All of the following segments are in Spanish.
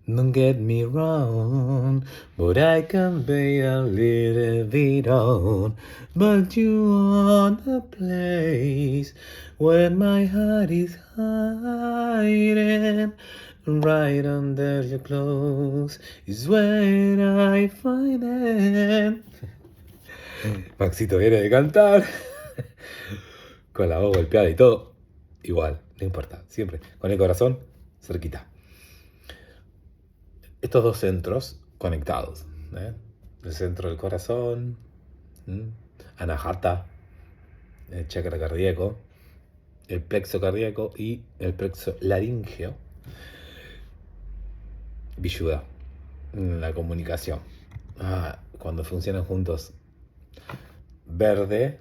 Don't get me wrong, but I can be a little bit on. But you are the place where my heart is hiding. Right under your clothes is where I find it. Maxito viene de cantar con la voz golpeada y todo. Igual, no importa, siempre con el corazón cerquita. Estos dos centros conectados, ¿eh? El centro del corazón, Anahata, el chakra cardíaco, el plexo cardíaco y el plexo laríngeo, Vishuddha, la comunicación. Cuando funcionan juntos, verde,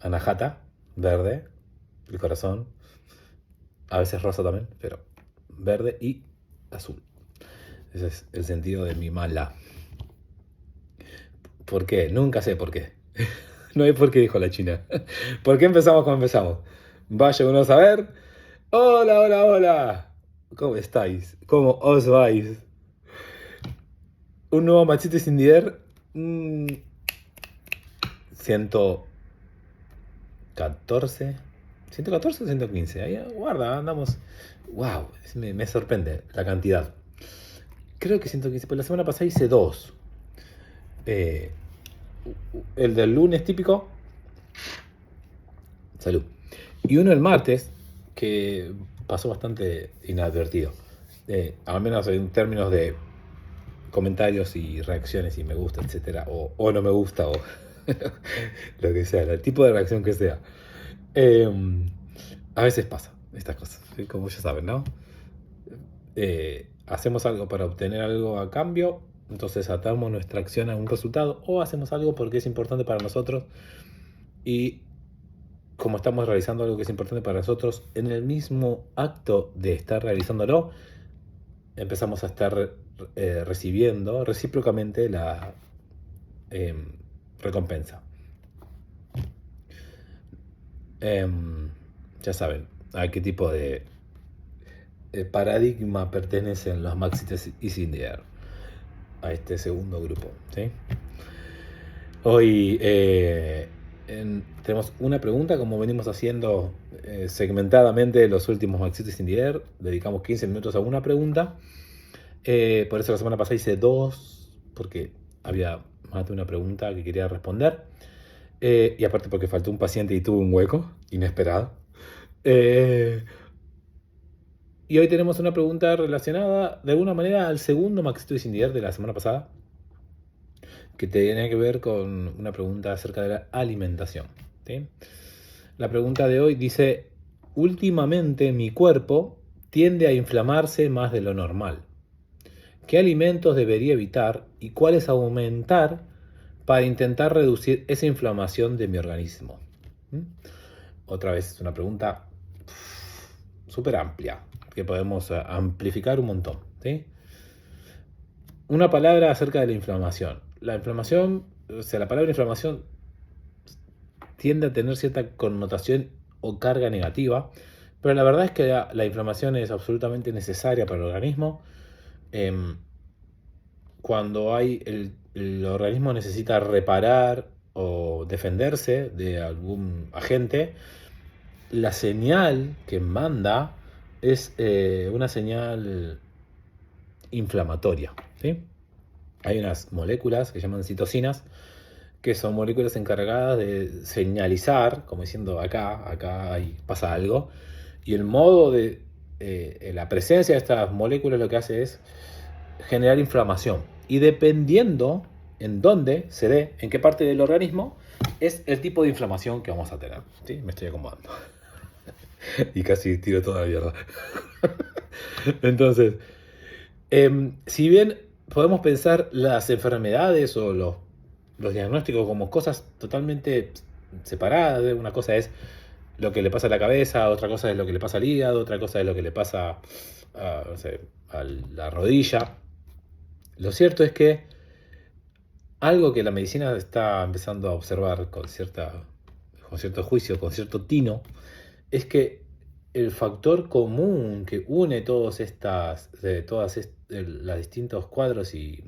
Anahata, verde, el corazón, a veces rosa también, pero verde y azul. Ese es el sentido de mi mala. ¿Por qué? Nunca sé por qué. No hay por qué, dijo la China. ¿Por qué empezamos como empezamos? Vaya uno a saber. Hola, hola, hola. ¿Cómo estáis? ¿Cómo os vais? Un nuevo Machito Sin Dier. 114. 114 o 115. Ahí, guarda, andamos. Wow, me sorprende la cantidad. Creo que 115, pero la semana pasada hice 2. El del lunes típico. Salud. Y uno el martes, que pasó bastante inadvertido. Al menos en términos de comentarios y reacciones y me gusta, etcétera, o no me gusta, o lo que sea, el tipo de reacción que sea. A veces pasa estas cosas, ¿sí? Como ya saben, ¿no? Hacemos algo para obtener algo a cambio, entonces atamos nuestra acción a un resultado, o hacemos algo porque es importante para nosotros y como estamos realizando algo que es importante para nosotros, en el mismo acto de estar realizándolo, empezamos a estar recibiendo recíprocamente la recompensa. Ya saben a qué tipo de paradigma pertenecen los Maxites y Sindier, a este segundo grupo, ¿sí? Hoy tenemos una pregunta, como venimos haciendo segmentadamente los últimos Maxites Sin Dier. Dedicamos 15 minutos a una pregunta. Por eso la semana pasada hice 2, porque había más de una pregunta que quería responder. Y aparte porque faltó un paciente y tuve un hueco inesperado. Y hoy tenemos una pregunta relacionada de alguna manera al segundo Maxito Sin Dier de la semana pasada, que tiene que ver con una pregunta acerca de la alimentación, ¿sí? La pregunta de hoy dice: últimamente mi cuerpo tiende a inflamarse más de lo normal. ¿Qué alimentos debería evitar y cuáles aumentar para intentar reducir esa inflamación de mi organismo? Otra vez es una pregunta súper amplia, que podemos amplificar un montón, ¿sí? Una palabra acerca de la inflamación. La inflamación, o sea, la palabra inflamación tiende a tener cierta connotación o carga negativa, pero la verdad es que la inflamación es absolutamente necesaria para el organismo. Cuando el organismo necesita reparar o defenderse de algún agente, la señal que manda es una señal inflamatoria, ¿sí? Hay unas moléculas que se llaman citocinas, que son moléculas encargadas de señalizar, como diciendo acá pasa algo, y el modo de la presencia de estas moléculas lo que hace es generar inflamación, y dependiendo en dónde se dé, en qué parte del organismo, es el tipo de inflamación que vamos a tener, ¿sí? Me estoy acomodando y casi tiro toda la mierda. Entonces, si bien podemos pensar las enfermedades o los diagnósticos como cosas totalmente separadas, una cosa es lo que le pasa a la cabeza, otra cosa es lo que le pasa al hígado, otra cosa es lo que le pasa no sé, a la rodilla. Lo cierto es que algo que la medicina está empezando a observar con cierto juicio, con cierto tino, es que el factor común que une los distintos cuadros y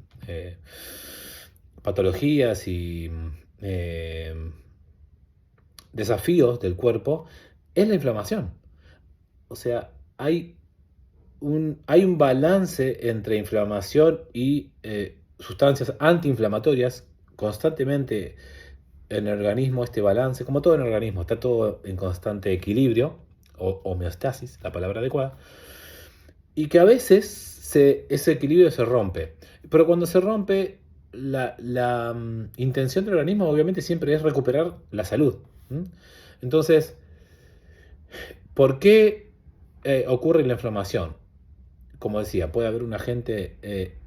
patologías y eh, desafíos del cuerpo es la inflamación. O sea, hay un balance entre inflamación y sustancias antiinflamatorias constantemente en el organismo. Este balance, como todo en el organismo, está todo en constante equilibrio o homeostasis, la palabra adecuada, y que a veces ese equilibrio se rompe. Pero cuando se rompe, la intención del organismo obviamente siempre es recuperar la salud. Entonces, ¿por qué ocurre la inflamación? Como decía, puede haber un agente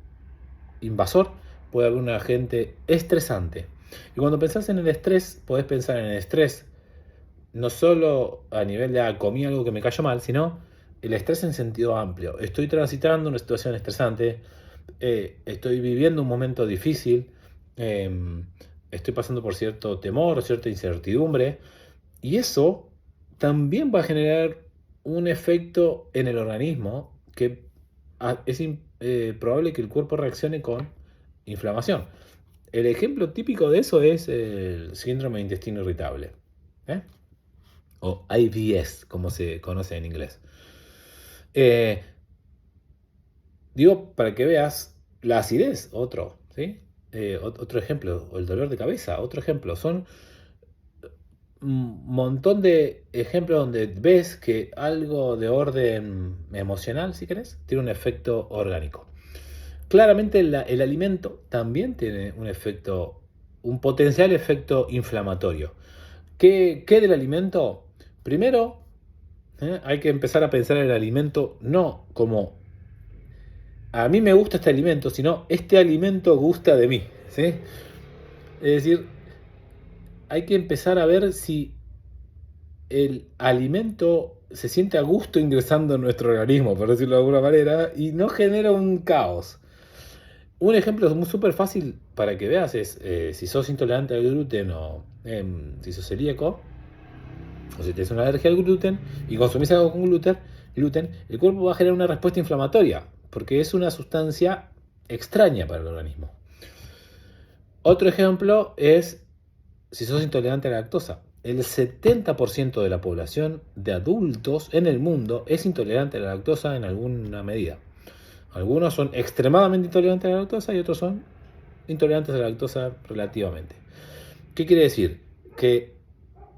invasor, puede haber un agente estresante. Y cuando pensás en el estrés, podés pensar en el estrés no solo a nivel de comí algo que me cayó mal, sino el estrés en sentido amplio. Estoy transitando una situación estresante, estoy viviendo un momento difícil, eh, estoy pasando por cierto temor, cierta incertidumbre, y eso también va a generar un efecto en el organismo que es probable que el cuerpo reaccione con inflamación. El ejemplo típico de eso es el síndrome de intestino irritable, ¿eh? O IBS, como se conoce en inglés. Eh, Digo, para que veas la acidez, otro, ¿sí? Otro ejemplo, o el dolor de cabeza, otro ejemplo. Son un montón de ejemplos donde ves que algo de orden emocional, si querés, tiene un efecto orgánico. Claramente el alimento también tiene un efecto, un potencial efecto inflamatorio. ¿Qué del alimento? Primero, hay que empezar a pensar en el alimento no como a mí me gusta este alimento, sino este alimento gusta de mí, ¿sí? Es decir, hay que empezar a ver si el alimento se siente a gusto ingresando en nuestro organismo, por decirlo de alguna manera, y no genera un caos. Un ejemplo muy súper fácil para que veas es si sos intolerante al gluten o si sos celíaco, o si tienes una alergia al gluten y consumís algo con gluten, el cuerpo va a generar una respuesta inflamatoria, porque es una sustancia extraña para el organismo. Otro ejemplo es si sos intolerante a la lactosa. El 70% de la población de adultos en el mundo es intolerante a la lactosa en alguna medida. Algunos son extremadamente intolerantes a la lactosa y otros son intolerantes a la lactosa relativamente. ¿Qué quiere decir? Que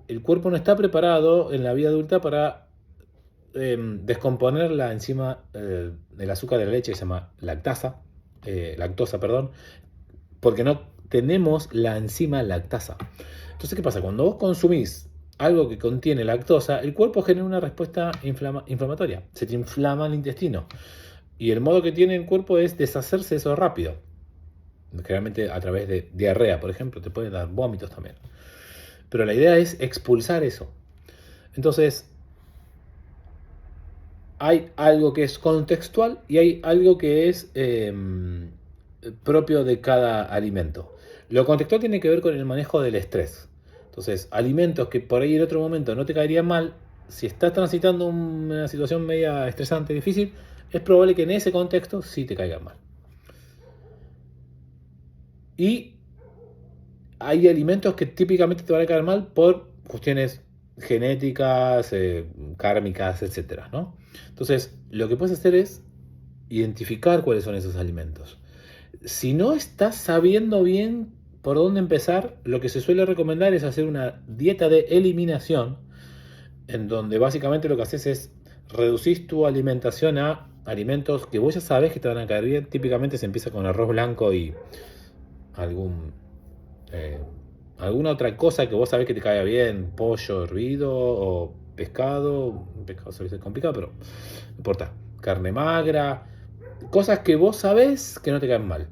el cuerpo no está preparado en la vida adulta para descomponer la enzima del azúcar de la leche, que se llama lactosa, perdón, porque no tenemos la enzima lactasa. Entonces, ¿qué pasa? Cuando vos consumís algo que contiene lactosa, el cuerpo genera una respuesta inflamatoria. Se te inflama el intestino. Y el modo que tiene el cuerpo es deshacerse de eso rápido. Generalmente a través de diarrea, por ejemplo, te pueden dar vómitos también. Pero la idea es expulsar eso. Entonces, hay algo que es contextual y hay algo que es propio de cada alimento. Lo contextual tiene que ver con el manejo del estrés. Entonces, alimentos que por ahí en otro momento no te caerían mal, si estás transitando una situación media estresante, difícil, es probable que en ese contexto sí te caigan mal. Y hay alimentos que típicamente te van a caer mal por cuestiones genéticas, kármicas, etcétera, ¿no? Entonces, lo que puedes hacer es identificar cuáles son esos alimentos. Si no estás sabiendo bien por dónde empezar, lo que se suele recomendar es hacer una dieta de eliminación, en donde básicamente lo que haces es reducir tu alimentación a alimentos que vos ya sabes que te van a caer bien. Típicamente se empieza con arroz blanco y algún eh, alguna otra cosa que vos sabés que te caiga bien, pollo hervido o pescado suele ser complicado, pero no importa, carne magra, cosas que vos sabés que no te caen mal.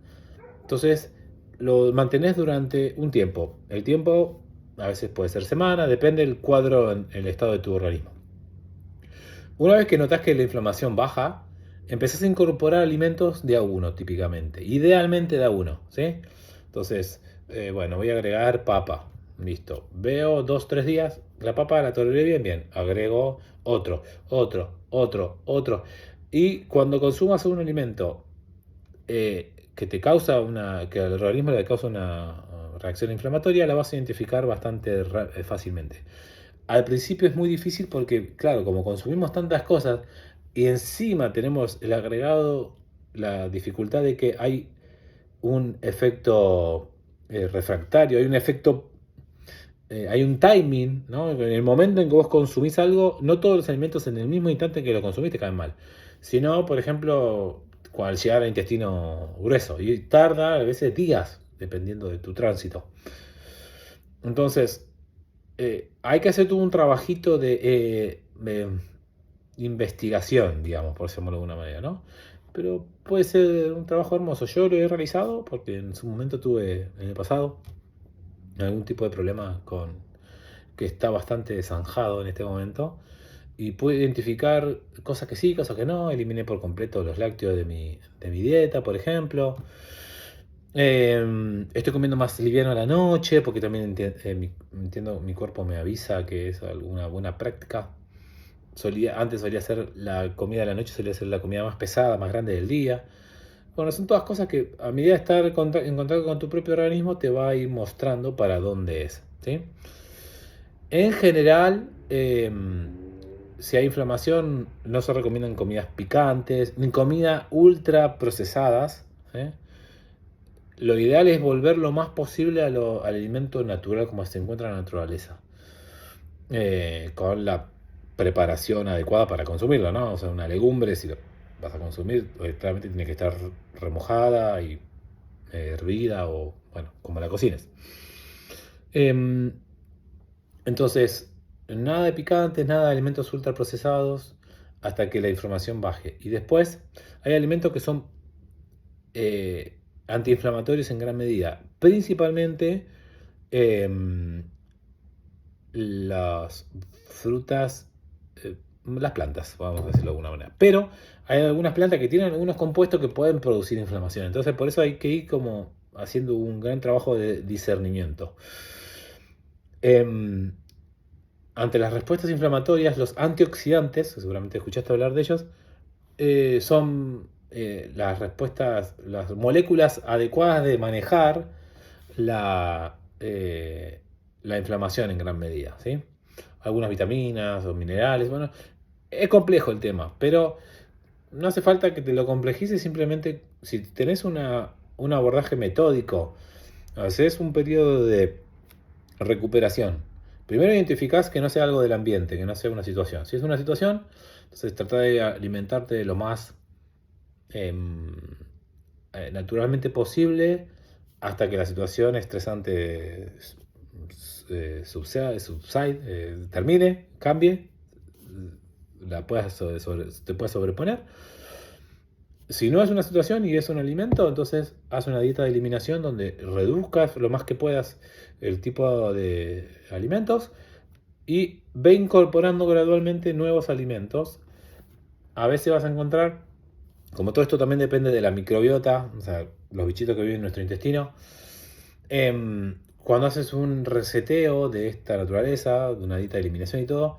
Entonces lo mantenés durante un tiempo. El tiempo a veces puede ser semana, depende del cuadro, el estado de tu organismo. Una vez que notás que la inflamación baja, empezás a incorporar alimentos de a uno típicamente, idealmente de a uno, ¿sí? Entonces, bueno, voy a agregar papa, listo. Veo 2-3 días, la papa la toleré bien, agrego otro. Y cuando consumas un alimento que te causa que al organismo le causa una reacción inflamatoria, la vas a identificar bastante fácilmente. Al principio es muy difícil porque, claro, como consumimos tantas cosas y encima tenemos el agregado, la dificultad de que hay un efecto refractario, hay un efecto, hay un timing, ¿no? En el momento en que vos consumís algo, no todos los alimentos en el mismo instante en que lo consumís te caen mal, sino, por ejemplo, al llegar al intestino grueso, y tarda a veces días, dependiendo de tu tránsito. Entonces, hay que hacer todo un trabajito de investigación, digamos, por decirlo de alguna manera, ¿no? Pero puede ser un trabajo hermoso. Yo lo he realizado porque en su momento tuve, en el pasado, algún tipo de problema que está bastante zanjado en este momento. Y pude identificar cosas que sí, cosas que no. Eliminé por completo los lácteos de mi dieta, por ejemplo. Estoy comiendo más liviano a la noche porque también entiendo, mi cuerpo me avisa que es alguna buena práctica. Antes solía ser la comida de la noche, solía ser la comida más pesada, más grande del día. Bueno, son todas cosas que a medida de estar en contacto con tu propio organismo te va a ir mostrando para dónde es, ¿sí? En general, si hay inflamación, no se recomiendan comidas picantes, ni comidas ultra procesadas, ¿sí? Lo ideal es volver lo más posible al alimento natural como se encuentra en la naturaleza, con la preparación adecuada para consumirlo, ¿no? O sea, una legumbre, si lo vas a consumir, claramente tiene que estar remojada y hervida o, bueno, como la cocines. Em, entonces, nada de picantes, nada de alimentos ultraprocesados hasta que la inflamación baje. Y después hay alimentos que son antiinflamatorios en gran medida, principalmente em, las frutas, las plantas, vamos a decirlo de alguna manera. Pero hay algunas plantas que tienen algunos compuestos que pueden producir inflamación. Entonces, por eso hay que ir como haciendo un gran trabajo de discernimiento. Em, Ante las respuestas inflamatorias, los antioxidantes, seguramente escuchaste hablar de ellos, son las respuestas, las moléculas adecuadas de manejar la inflamación en gran medida, ¿sí? Algunas vitaminas o minerales, bueno, es complejo el tema, pero no hace falta que te lo complejices, simplemente si tenés un abordaje metódico, haces un periodo de recuperación. Primero identificás que no sea algo del ambiente, que no sea una situación. Si es una situación, entonces trata de alimentarte de lo más em, naturalmente posible hasta que la situación estresante termine, cambie, te puedas sobreponer. Si no es una situación y es un alimento, entonces haz una dieta de eliminación donde reduzcas lo más que puedas el tipo de alimentos y ve incorporando gradualmente nuevos alimentos. A veces vas a encontrar, como todo esto también depende de la microbiota, o sea, los bichitos que viven en nuestro intestino, cuando haces un reseteo de esta naturaleza, de una dieta de eliminación y todo,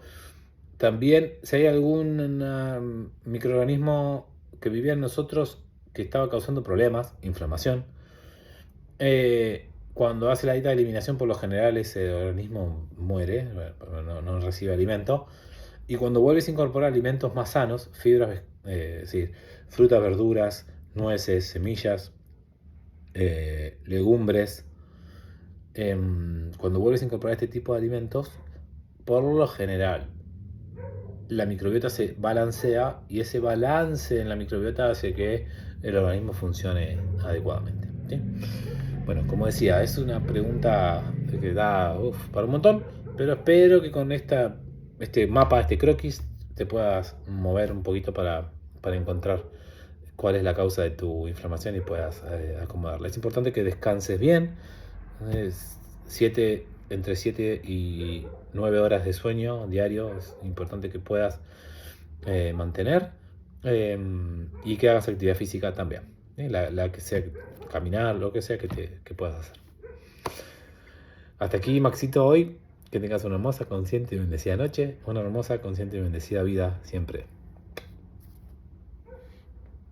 también si hay algún microorganismo que vivía en nosotros que estaba causando problemas, inflamación, cuando hace la dieta de eliminación por lo general ese organismo muere, no recibe alimento. Y cuando vuelves a incorporar alimentos más sanos, fibras, es decir, frutas, verduras, nueces, semillas, legumbres, cuando vuelves a incorporar este tipo de alimentos, por lo general, la microbiota se balancea y ese balance en la microbiota hace que el organismo funcione adecuadamente, ¿sí? Bueno, como decía, es una pregunta que da para un montón, pero espero que con este mapa, este croquis, te puedas mover un poquito para encontrar cuál es la causa de tu inflamación y puedas acomodarla. Es importante que descanses bien, es entre 7 y 9 horas de sueño diario, es importante que puedas mantener y que hagas actividad física también, la que sea, caminar, lo que sea que puedas hacer. Hasta aquí, Maxito, hoy. Que tengas una hermosa, consciente y bendecida noche, una hermosa, consciente y bendecida vida siempre.